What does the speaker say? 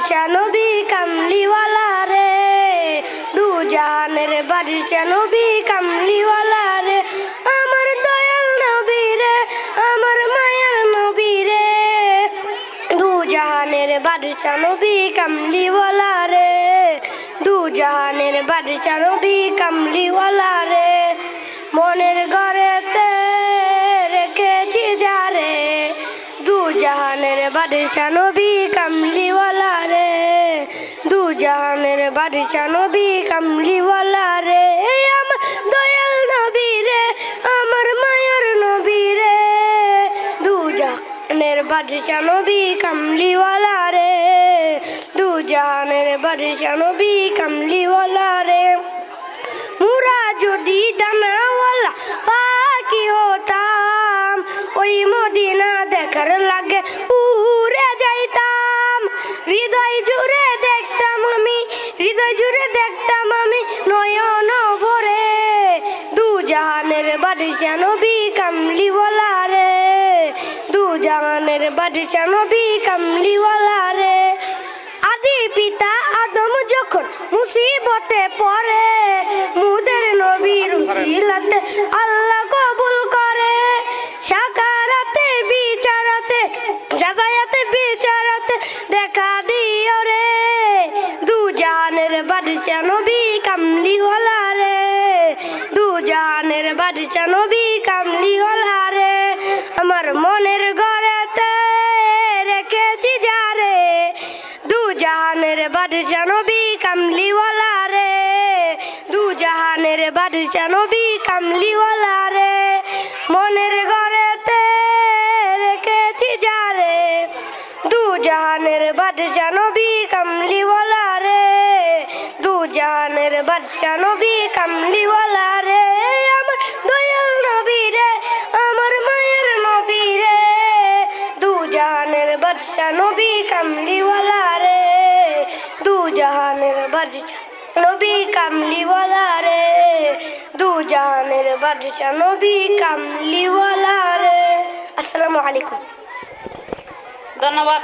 বাদশা নবী কামলিওয়ালা রে, দু জাহানের বাদশা নবী কামলিওয়ালা রে, আমার দয়াল নবী রে, আমার মায়ার নবী রে, দু জাহানের বাদশা নবী কামলিওয়ালা রে, দু জাহানের বাদশা নবী কামলিওয়ালা রে, মনের ঘরেতে রেখেছি যারে, দু জাহানের বাদশা নবী কামলিওয়ালা রে, দু জাহানের বাদশা নবী কামলিওয়ালা রে, আমার দয়াল নবী রে, আমার মায়ার নবী রে, দু জাহানের বাদশা নবী কামলিওয়ালা রে, দু জাহানের বাদশা নবী কামলিওয়ালা রে, মুরা যদি ডানাওয়ালা পাখি হতাম, ওই মদিনা দেখার লাগে উড়ে যাইতাম, হৃদয় জুড়ে দেখতাম আমি, হৃদয় জুড়ে দেখতাম আমি নয়ন ভরে, দু জাহানের বাদশা নবী কামলিওয়ালা রে, দু জাহানের বাদশা নবী কামলিওয়ালা রে, আদি পিতা আদম যখন মুসিবতে পড়ে, মুদের নবীর উসিলাতে আল্লাহ কবুল করে, সাকারাতে বিচারাতে জাগায়াতে বিচারাতে দেখা দিও রে, দু জাহানের বাদশা নবী কামলিওয়ালা রে, দু জাহানের বাদশা নবী কামলিওয়ালা রে, আমার মনের ঘরেতে রেখেছি যারে, দু জাহানের বাদশা নবী কামলিওয়ালা রে, দু জাহানের বাদশা নবী কামলিওয়ালা রে, মনের ঘরেতে রেখেছি যারে, দু জাহানের বাদশা নবী কামলিওয়ালা রে, দু জাহানের বাদশা নবী কামলিওয়ালা রে, আমার দয়াল নবী রে, আমার মায়ের নবী রে, দু জাহানের বাদশা নবী কামলিওয়ালা রে, দু জাহানের বাদশা নবী কামলিওয়ালা রে, দু জাহানের বাদশা নবী কামলিওয়ালা রে। আসসালামু আলাইকুম। ধন্যবাদ।